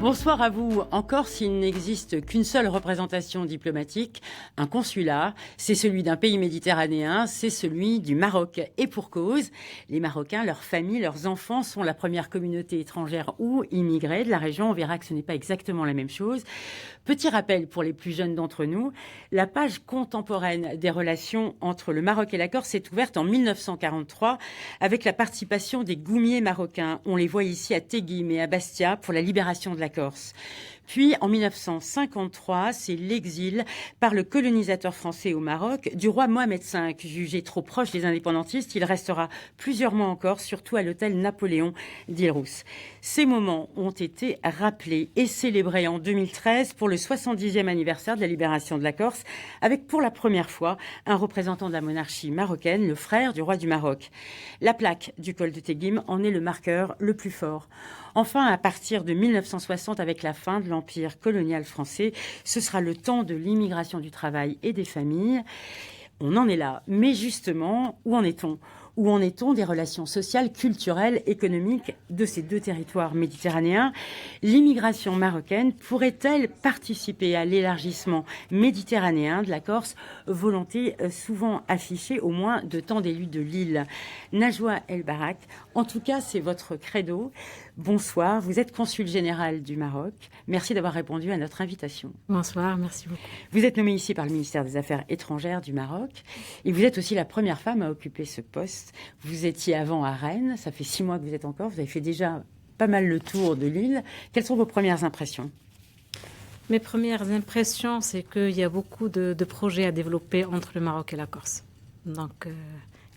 Bonsoir à vous. En Corse, il n'existe qu'une seule représentation diplomatique, un consulat. C'est celui d'un pays méditerranéen, c'est celui du Maroc. Et pour cause, les Marocains, leurs familles, leurs enfants sont la première communauté étrangère ou immigrée de la région. On verra que ce n'est pas exactement la même chose. Petit rappel pour les plus jeunes d'entre nous, la page contemporaine des relations entre le Maroc et la Corse est ouverte en 1943 avec la participation des goumiers marocains. On les voit ici à Teguim et à Bastia pour la libération de la Corse. Puis, en 1953, c'est l'exil par le colonisateur français au Maroc du roi Mohamed V. Jugé trop proche des indépendantistes, il restera plusieurs mois encore, surtout à l'hôtel Napoléon d'Île-Rousse. Ces moments ont été rappelés et célébrés en 2013 pour le 70e anniversaire de la libération de la Corse, avec pour la première fois un représentant de la monarchie marocaine, le frère du roi du Maroc. La plaque du col de Teguim en est le marqueur le plus fort. Enfin, à partir de 1960, avec la fin de l'empire colonial français, ce sera le temps de l'immigration du travail et des familles. On en est là. Mais justement, où en est-on ? Où en est-on des relations sociales, culturelles, économiques de ces deux territoires méditerranéens ? L'immigration marocaine pourrait-elle participer à l'élargissement méditerranéen de la Corse, volonté souvent affichée au moins de tant d'élus de l'île ? Najwa El Barak, en tout cas, c'est votre credo. Bonsoir, vous êtes consul général du Maroc. Merci d'avoir répondu à notre invitation. Bonsoir, merci beaucoup. Vous êtes nommée ici par le ministère des Affaires étrangères du Maroc et vous êtes aussi la première femme à occuper ce poste. Vous étiez avant à Rennes, ça fait 6 mois que vous êtes encore, vous avez fait déjà pas mal le tour de l'île. Quelles sont vos premières impressions ? Mes premières impressions, c'est qu'il y a beaucoup de projets à développer entre le Maroc et la Corse. Donc,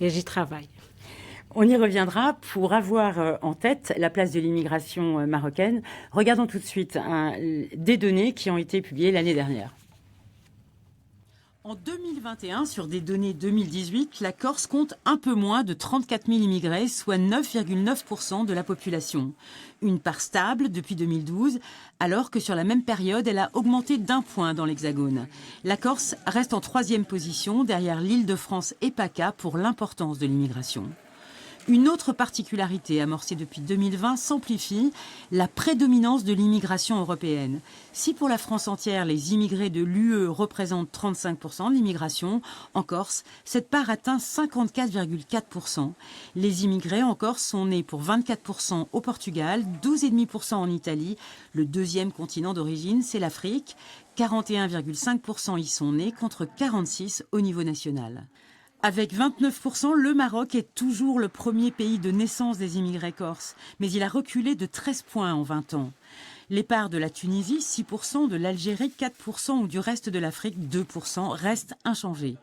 et j'y travaille. On y reviendra pour avoir en tête la place de l'immigration marocaine. Regardons tout de suite des données qui ont été publiées l'année dernière. En 2021, sur des données 2018, la Corse compte un peu moins de 34 000 immigrés, soit 9,9% de la population. Une part stable depuis 2012, alors que sur la même période, elle a augmenté d'1 point dans l'Hexagone. La Corse reste en 3e position, derrière l'Île-de-France et PACA pour l'importance de l'immigration. Une autre particularité amorcée depuis 2020 s'amplifie, la prédominance de l'immigration européenne. Si pour la France entière, les immigrés de l'UE représentent 35% de l'immigration, en Corse, cette part atteint 54,4%. Les immigrés en Corse sont nés pour 24% au Portugal, 12,5% en Italie. Le deuxième continent d'origine, c'est l'Afrique. 41,5% y sont nés contre 46% au niveau national. Avec 29%, le Maroc est toujours le premier pays de naissance des immigrés corses, mais il a reculé de 13 points en 20 ans. Les parts de la Tunisie, 6%, de l'Algérie, 4% ou du reste de l'Afrique, 2%, restent inchangées.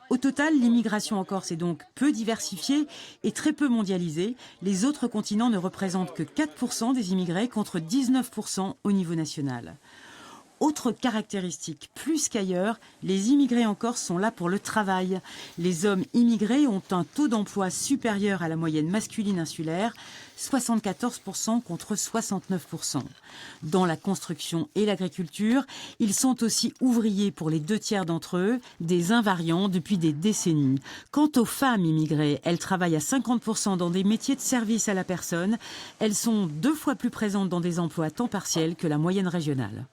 Au total, l'immigration en Corse est donc peu diversifiée et très peu mondialisée. Les autres continents ne représentent que 4% des immigrés contre 19% au niveau national. Autre caractéristique, plus qu'ailleurs, les immigrés en Corse sont là pour le travail. Les hommes immigrés ont un taux d'emploi supérieur à la moyenne masculine insulaire, 74% contre 69%. Dans la construction et l'agriculture, ils sont aussi ouvriers pour les 2/3 d'entre eux, des invariants depuis des décennies. Quant aux femmes immigrées, elles travaillent à 50% dans des métiers de service à la personne. Elles sont 2 fois plus présentes dans des emplois à temps partiel que la moyenne régionale.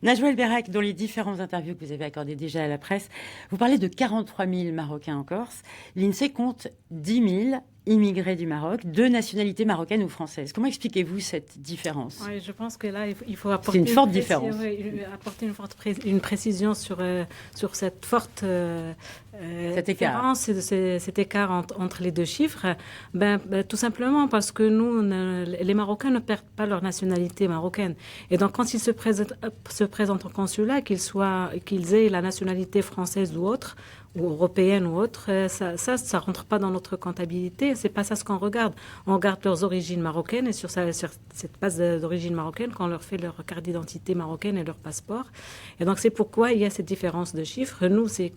Najwa El Barak, dans les différentes interviews que vous avez accordées déjà à la presse, vous parlez de 43 000 Marocains en Corse. L'INSEE compte 10 000 immigrés du Maroc, de nationalité marocaine ou française. Comment expliquez-vous cette différence ? Oui, je pense que là, il faut apporter une forte différence. Apporter une précision sur cette forte différence, cet écart entre les deux chiffres. Tout simplement parce que nous, les Marocains ne perdent pas leur nationalité marocaine. Et donc, quand ils se présentent en consulat, qu'ils aient la nationalité française ou autre, ou européenne ou autre, ça rentre pas dans notre comptabilité. C'est pas ça ce qu'on regarde. On regarde leurs origines marocaines et sur cette base d'origine marocaine qu'on leur fait leur carte d'identité marocaine et leur passeport. Et donc c'est pourquoi il y a cette différence de chiffres. Nous, c'est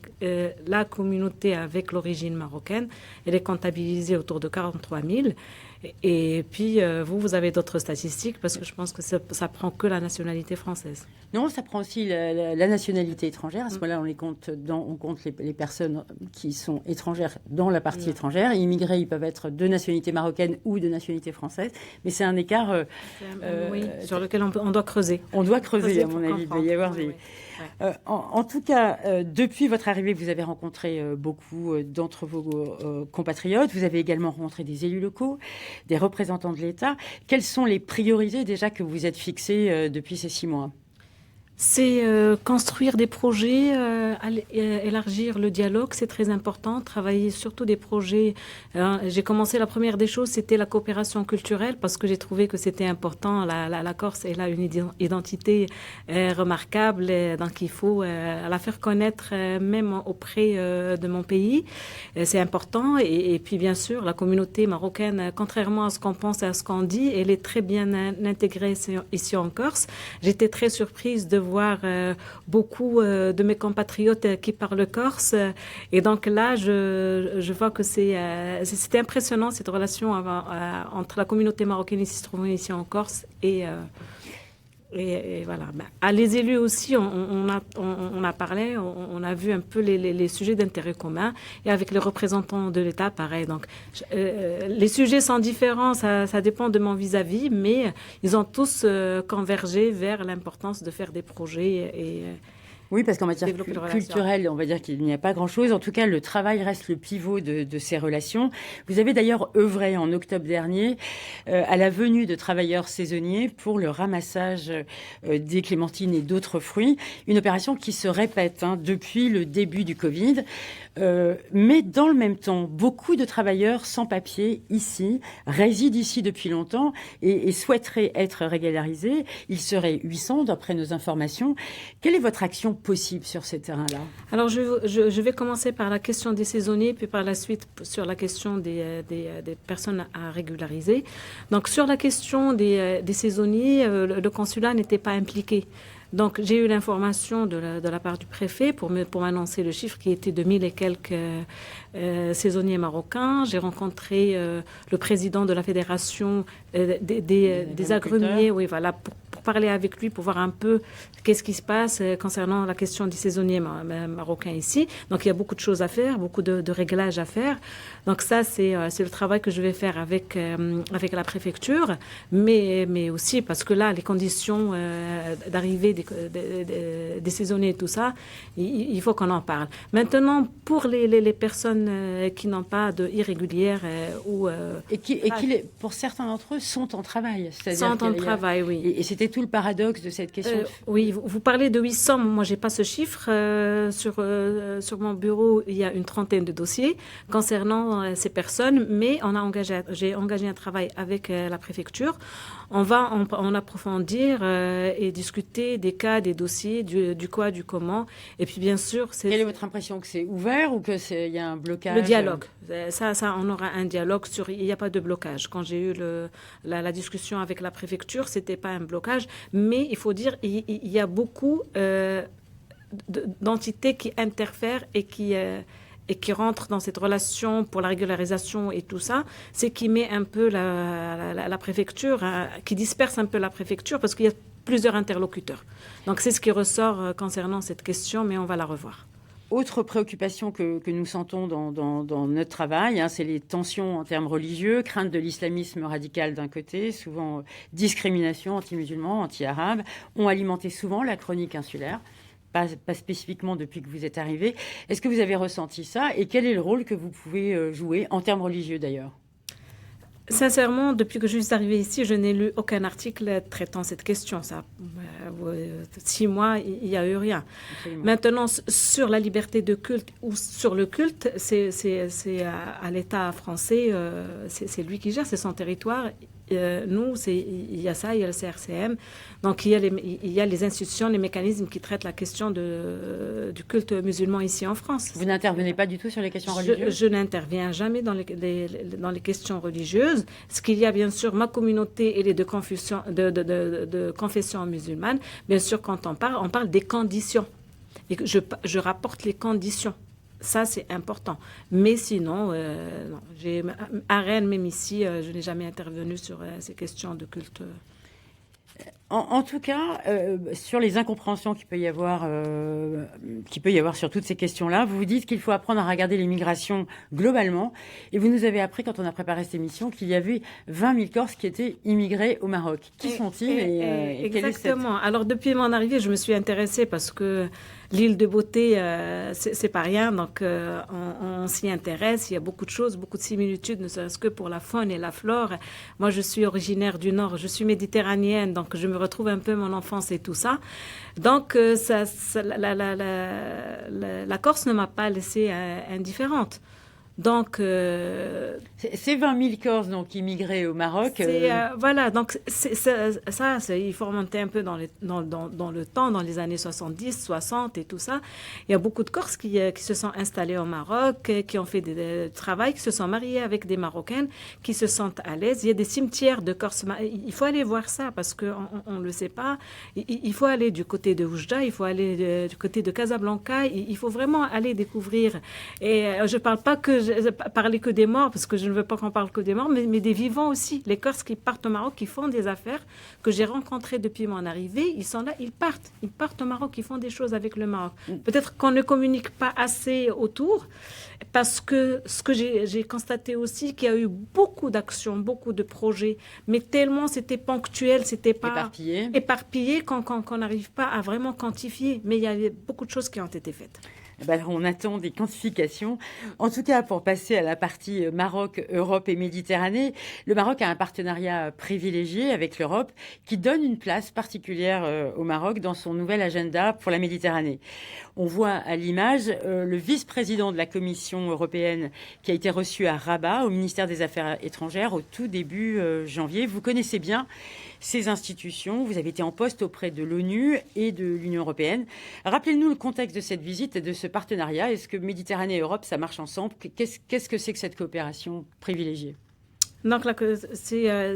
la communauté avec l'origine marocaine, elle est comptabilisée autour de 43 000. Et puis, vous avez d'autres statistiques parce que je pense que ça prend que la nationalité française. Non, ça prend aussi la nationalité étrangère. À ce moment-là, on compte les personnes qui sont étrangères dans la partie étrangère. Immigrés, ils peuvent être de nationalité marocaine ou de nationalité française. Mais c'est un écart... oui, sur lequel on doit creuser. On doit creuser, à mon avis. Il doit y avoir des... En tout cas, depuis votre arrivée, vous avez rencontré beaucoup d'entre vos compatriotes. Vous avez également rencontré des élus locaux, des représentants de l'État. Quelles sont les priorités déjà que vous êtes fixées depuis ces 6 mois ? C'est construire des projets, élargir le dialogue, c'est très important, travailler surtout des projets. J'ai commencé, la première des choses, c'était la coopération culturelle, parce que j'ai trouvé que c'était important. La Corse, elle a une identité remarquable, donc il faut la faire connaître même auprès de mon pays. C'est important. Et puis, bien sûr, la communauté marocaine, contrairement à ce qu'on pense et à ce qu'on dit, elle est très bien intégrée ici en Corse. J'étais très surprise de voir beaucoup de mes compatriotes qui parlent corse. Et donc là, je vois que c'était impressionnant, cette relation entre la communauté marocaine qui se trouve ici en Corse et voilà. Les élus aussi, on a parlé, on a vu un peu les sujets d'intérêt commun, et avec les représentants de l'État, pareil. Donc, les sujets sont différents, ça dépend de mon vis-à-vis, mais ils ont tous convergé vers l'importance de faire des projets et oui, parce qu'en matière culturelle, on va dire qu'il n'y a pas grand-chose. En tout cas, le travail reste le pivot de ces relations. Vous avez d'ailleurs œuvré en octobre dernier à la venue de travailleurs saisonniers pour le ramassage des clémentines et d'autres fruits. Une opération qui se répète depuis le début du Covid. Mais dans le même temps, beaucoup de travailleurs sans papier ici résident ici depuis longtemps et souhaiteraient être régularisés. Ils seraient 800 d'après nos informations. Quelle est votre action possible sur ces terrains-là? Alors, je vais commencer par la question des saisonniers, puis par la suite sur la question des personnes à régulariser. Donc, sur la question des saisonniers, le consulat n'était pas impliqué. Donc, j'ai eu l'information de la part du préfet pour m'annoncer le chiffre qui était de 1000 et quelques saisonniers marocains. J'ai rencontré le président de la fédération des agrumiers, oui, voilà, pour parler avec lui, pour voir un peu qu'est-ce qui se passe concernant la question des saisonniers marocains ici. Donc, il y a beaucoup de choses à faire, beaucoup de réglages à faire. Donc, ça, c'est le travail que je vais faire avec la préfecture, mais aussi parce que là, les conditions d'arrivée des saisonniers et tout ça, il faut qu'on en parle. Maintenant, pour les personnes qui n'ont pas de irrégulière et qui, pour certains d'entre eux, sont en travail. Sont en travail, oui. Et c'était tout le paradoxe de cette question. Oui, vous parlez de 800, moi j'ai pas ce chiffre. Sur mon bureau, il y a une trentaine de dossiers concernant ces personnes, mais j'ai engagé un travail avec la préfecture. On va en approfondir et discuter des cas, des dossiers, du quoi, du comment. Et puis bien sûr, quelle est votre impression, que c'est ouvert ou que il y a un blocage? Le dialogue. Ça, on aura un dialogue sur. Il n'y a pas de blocage. Quand j'ai eu la discussion avec la préfecture, c'était pas un blocage, mais il faut dire il y a beaucoup d'entités qui interfèrent et qui rentrent dans cette relation pour la régularisation et tout ça, c'est qui met un peu la préfecture, qui disperse un peu la préfecture parce qu'il y a plusieurs interlocuteurs. Donc c'est ce qui ressort concernant cette question, mais on va la revoir. Autre préoccupation que nous sentons dans notre travail, c'est les tensions en termes religieux, crainte de l'islamisme radical d'un côté, souvent discrimination anti-musulmans, anti-arabes, ont alimenté souvent la chronique insulaire. Pas spécifiquement depuis que vous êtes arrivé. Est-ce que vous avez ressenti ça? Et quel est le rôle que vous pouvez jouer, en termes religieux d'ailleurs? Sincèrement, depuis que je suis arrivée ici, je n'ai lu aucun article traitant cette question. 6 mois, il n'y a eu rien. Absolument. Maintenant, sur la liberté de culte ou sur le culte, c'est à l'État français, c'est lui qui gère, c'est son territoire. Nous, il y a ça, il y a le CRCM. Donc, il y a les institutions, les mécanismes qui traitent la question du culte musulman ici en France. Vous n'intervenez pas du tout sur les questions religieuses? Je n'interviens jamais dans les questions religieuses. Ce qu'il y a, bien sûr, ma communauté, elle est de confession musulmane. Bien sûr, quand on parle des conditions. Et je rapporte les conditions. Ça, c'est important. Mais sinon, non. À Rennes, même ici, je n'ai jamais intervenu sur ces questions de culte. En tout cas, sur les incompréhensions qu'il peut y avoir sur toutes ces questions-là, vous vous dites qu'il faut apprendre à regarder l'immigration globalement. Et vous nous avez appris, quand on a préparé cette émission, qu'il y avait 20 000 Corses qui étaient immigrés au Maroc. Qui sont-ils et exactement. Alors, depuis mon arrivée, je me suis intéressée parce que l'île de beauté, c'est pas rien. Donc, on s'y intéresse. Il y a beaucoup de choses, beaucoup de similitudes, ne serait-ce que pour la faune et la flore. Moi, je suis originaire du Nord. Je suis méditerranéenne, donc je me retrouve un peu mon enfance et tout ça. Donc, la Corse ne m'a pas laissée indifférente. Donc, ces 20 000 Corses donc immigrés au Maroc. Voilà, donc il faut remonter un peu dans le temps, dans les années 70, 60 et tout ça. Il y a beaucoup de Corses qui se sont installés au Maroc, qui ont fait des travail, qui se sont mariés avec des Marocaines, qui se sentent à l'aise. Il y a des cimetières de Corses. Il faut aller voir ça parce qu'on ne le sait pas. Il faut aller du côté de Oujda, il faut aller du côté de Casablanca. Il faut vraiment aller découvrir. Et je ne parle pas parler que des morts, parce que je ne veux pas qu'on parle que des morts, mais des vivants aussi. Les Corses qui partent au Maroc, qui font des affaires, que j'ai rencontrés depuis mon arrivée, ils sont là, ils partent au Maroc, ils font des choses avec le Maroc. Peut-être qu'on ne communique pas assez autour, parce que ce que j'ai constaté aussi, qu'il y a eu beaucoup d'actions, beaucoup de projets, mais tellement c'était ponctuel, c'était pas éparpillé qu'on n'arrive pas à vraiment quantifier. Mais il y avait beaucoup de choses qui ont été faites. On attend des quantifications. En tout cas, pour passer à la partie Maroc, Europe et Méditerranée, le Maroc a un partenariat privilégié avec l'Europe qui donne une place particulière au Maroc dans son nouvel agenda pour la Méditerranée. On voit à l'image le vice-président de la Commission européenne qui a été reçu à Rabat, au ministère des Affaires étrangères, au tout début janvier. Vous connaissez bien ces institutions. Vous avez été en poste auprès de l'ONU et de l'Union européenne. Rappelez-nous le contexte de cette visite et de ce partenariat. Est-ce que Méditerranée et Europe, ça marche ensemble? Qu'est-ce que c'est que cette coopération privilégiée? Donc là,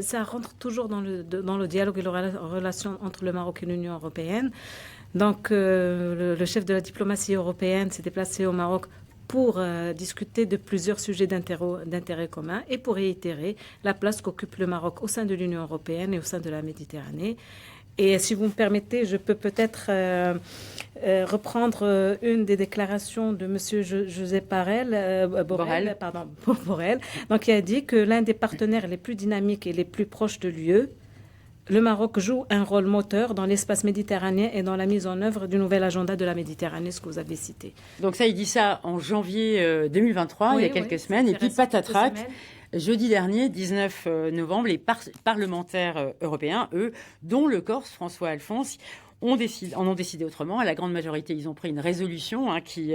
ça rentre toujours dans le dialogue et la relation entre le Maroc et l'Union européenne. Donc le chef de la diplomatie européenne s'est déplacé au Maroc pour discuter de plusieurs sujets d'intérêt commun et pour réitérer la place qu'occupe le Maroc au sein de l'Union européenne et au sein de la Méditerranée. Et si vous me permettez, je peux peut-être reprendre une des déclarations de M. José Borrell, donc, qui a dit que l'un des partenaires les plus dynamiques et les plus proches de l'UE, le Maroc joue un rôle moteur dans l'espace méditerranéen et dans la mise en œuvre du nouvel agenda de la Méditerranée, ce que vous avez cité. Donc ça, il dit ça en janvier 2023, il y a quelques semaines. Et puis patatras, jeudi dernier, 19 novembre, les parlementaires européens, eux, dont le Corse, François Alphonse, en ont décidé autrement. À la grande majorité, ils ont pris une résolution qui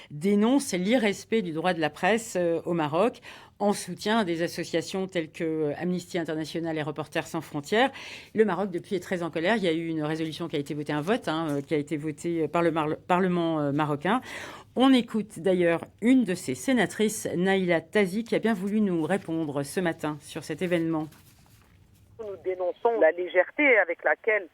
dénonce l'irrespect du droit de la presse au Maroc, en soutien des associations telles que Amnesty International et Reporters sans frontières. Le Maroc, depuis, est très en colère. Il y a eu une résolution qui a été votée, un vote qui a été voté par le Parlement marocain. On écoute d'ailleurs une de ces sénatrices, Naïla Tazi, qui a bien voulu nous répondre ce matin sur cet événement. Nous dénonçons la légèreté avec laquelle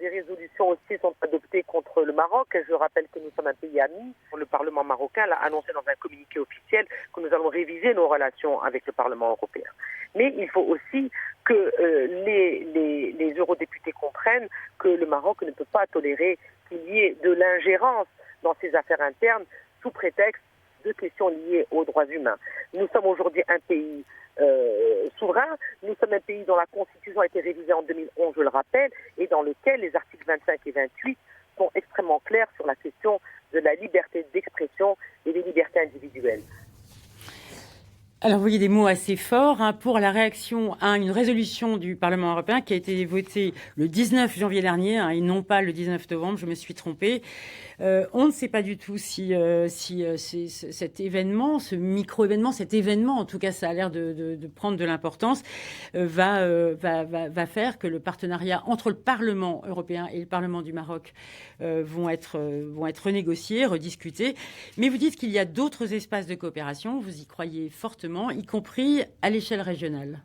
des résolutions aussi sont adoptées contre le Maroc. Je rappelle que nous sommes un pays ami. Le Parlement marocain l'a annoncé dans un communiqué officiel que nous allons réviser nos relations avec le Parlement européen. Mais il faut aussi que les eurodéputés comprennent que le Maroc ne peut pas tolérer qu'il y ait de l'ingérence dans ses affaires internes sous prétexte de questions liées aux droits humains. Nous sommes aujourd'hui un pays souverain. Nous sommes un pays dont la Constitution a été révisée en 2011, je le rappelle, et dans lequel les articles 25 et 28 sont extrêmement clairs sur la question de la liberté d'expression et des libertés individuelles. Alors, vous voyez des mots assez forts pour la réaction à une résolution du Parlement européen qui a été votée le 19 janvier dernier et non pas le 19 novembre, je me suis trompée. On ne sait pas du tout si cet événement, ce micro-événement, cet événement, en tout cas ça a l'air de prendre de l'importance, va faire que le partenariat entre le Parlement européen et le Parlement du Maroc vont être renégociés, rediscutés. Mais vous dites qu'il y a d'autres espaces de coopération, vous y croyez fortement, y compris à l'échelle régionale.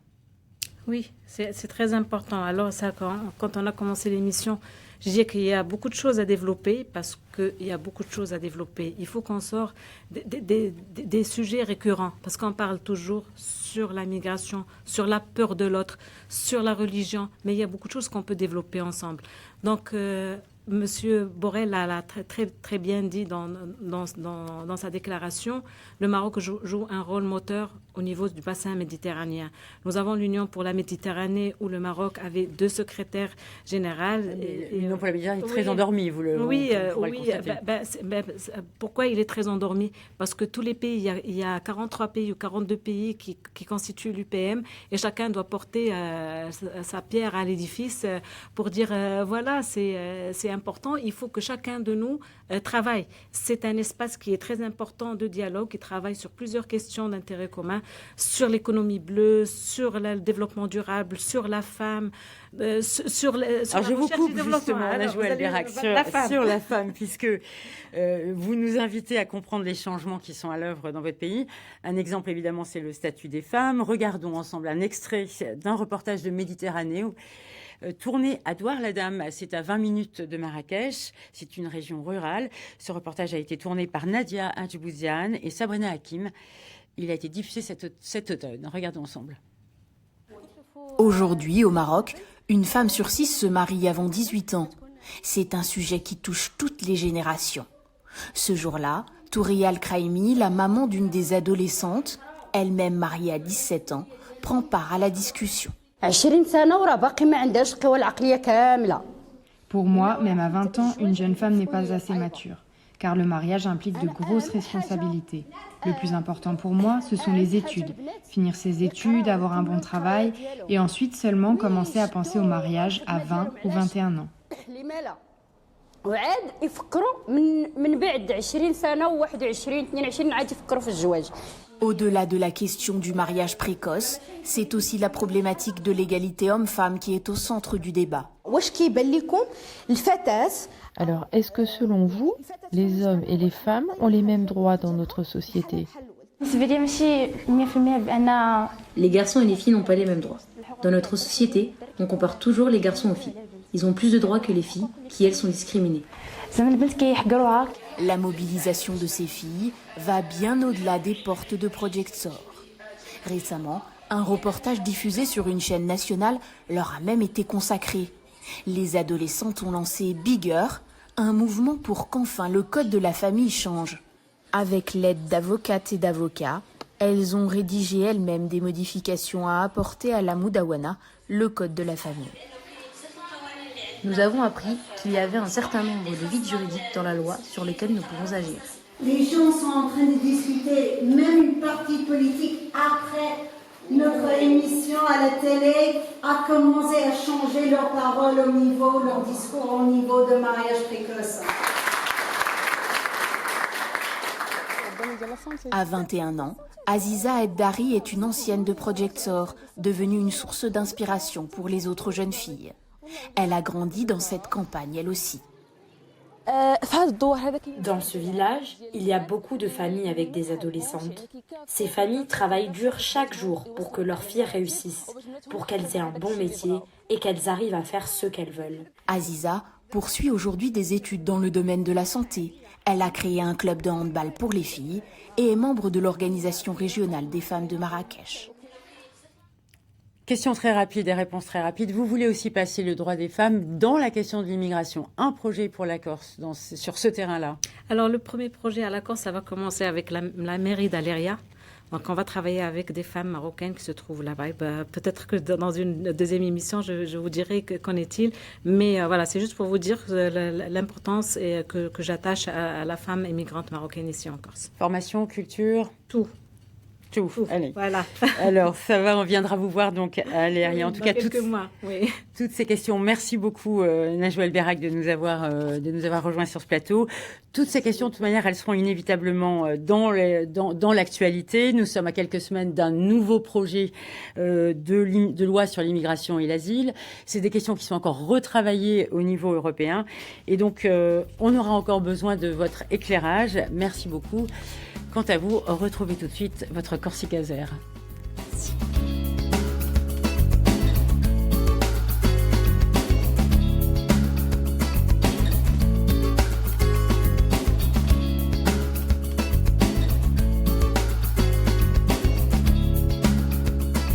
Oui, c'est très important. Alors ça, quand on a commencé l'émission, je disais qu'il y a beaucoup de choses à développer parce qu'il y a beaucoup de choses à développer. Il faut qu'on sorte des sujets récurrents parce qu'on parle toujours sur la migration, sur la peur de l'autre, sur la religion, mais il y a beaucoup de choses qu'on peut développer ensemble. Donc, Monsieur Borrell l'a très bien dit dans sa déclaration, le Maroc joue un rôle moteur au niveau du bassin méditerranéen. Nous avons l'Union pour la Méditerranée où le Maroc avait 2 secrétaires généraux. L'Union pour la Méditerranée est très endormie, vous le pourquoi il est très endormi? Parce que tous les pays, il y a 43 pays ou 42 pays qui constituent l'UPM et chacun doit porter sa pierre à l'édifice pour dire voilà, c'est important, il faut que chacun de nous travaille. C'est un espace qui est très important de dialogue, qui travaille sur plusieurs questions d'intérêt commun, sur l'économie bleue, sur le développement durable, sur la femme, sur Alors je vous coupe justement, Najwa El Berak, sur la femme, puisque vous nous invitez à comprendre les changements qui sont à l'œuvre dans votre pays. Un exemple, évidemment, c'est le statut des femmes. Regardons ensemble un extrait d'un reportage de Méditerranée tourné à Douar-la-Dame. C'est à 20 minutes de Marrakech. C'est une région rurale. Ce reportage a été tourné par Nadia Hadjibouziane et Sabrina Hakim. Il a été diffusé cet automne. Regardons ensemble. Aujourd'hui, au Maroc, une femme sur 6 se marie avant 18 ans. C'est un sujet qui touche toutes les générations. Ce jour-là, Touria Al-Kraimi, la maman d'une des adolescentes, elle-même mariée à 17 ans, prend part à la discussion. Pour moi, même à 20 ans, une jeune femme n'est pas assez mature, car le mariage implique de grosses responsabilités. Le plus important pour moi, ce sont les études. Finir ses études, avoir un bon travail, et ensuite seulement commencer à penser au mariage à 20 ou 21 ans. Au-delà de la question du mariage précoce, c'est aussi la problématique de l'égalité homme-femme qui est au centre du débat. Alors, est-ce que selon vous, les hommes et les femmes ont les mêmes droits dans notre société? Les garçons et les filles n'ont pas les mêmes droits. Dans notre société, on compare toujours les garçons aux filles. Ils ont plus de droits que les filles, qui elles sont discriminées. La mobilisation de ces filles va bien au-delà des portes de Project SOR. Récemment, un reportage diffusé sur une chaîne nationale leur a même été consacré. Les adolescentes ont lancé Bigger, un mouvement pour qu'enfin le code de la famille change. Avec l'aide d'avocates et d'avocats, elles ont rédigé elles-mêmes des modifications à apporter à la Moudawana, le code de la famille. Nous avons appris qu'il y avait un certain nombre de vides juridiques dans la loi sur lesquels nous pouvons agir. Les gens sont en train de discuter, même une partie politique après notre émission à la télé a commencé à changer leurs paroles au niveau, leur discours au niveau de mariage précoce. À 21 ans, Aziza Eddari est une ancienne de Project SOR, devenue une source d'inspiration pour les autres jeunes filles. Elle a grandi dans cette campagne, elle aussi. Dans ce village, il y a beaucoup de familles avec des adolescentes. Ces familles travaillent dur chaque jour pour que leurs filles réussissent, pour qu'elles aient un bon métier et qu'elles arrivent à faire ce qu'elles veulent. Aziza poursuit aujourd'hui des études dans le domaine de la santé. Elle a créé un club de handball pour les filles et est membre de l'organisation régionale des femmes de Marrakech. Question très rapide et réponse très rapide. Vous voulez aussi passer le droit des femmes dans la question de l'immigration. Un projet pour la Corse sur ce terrain-là. Alors, le premier projet à la Corse, ça va commencer avec la mairie d'Aléria. Donc, on va travailler avec des femmes marocaines qui se trouvent là-bas. Peut-être que dans une deuxième émission, je vous dirai qu'en est-il. Mais voilà, c'est juste pour vous dire l'importance que j'attache à la femme immigrante marocaine ici en Corse. Formation, culture, tout. Allez. Voilà. Alors, ça va, on viendra vous voir donc à Aléria. En tout cas, toutes ces questions. Merci beaucoup, Najwa El Berak, de nous avoir rejoints sur ce plateau. Toutes ces questions, de toute manière, elles seront inévitablement dans l'actualité. Nous sommes à quelques semaines d'un nouveau projet de loi sur l'immigration et l'asile. C'est des questions qui sont encore retravaillées au niveau européen. Et donc, on aura encore besoin de votre éclairage. Merci beaucoup. Quant à vous, retrouvez tout de suite votre Corsica Zère.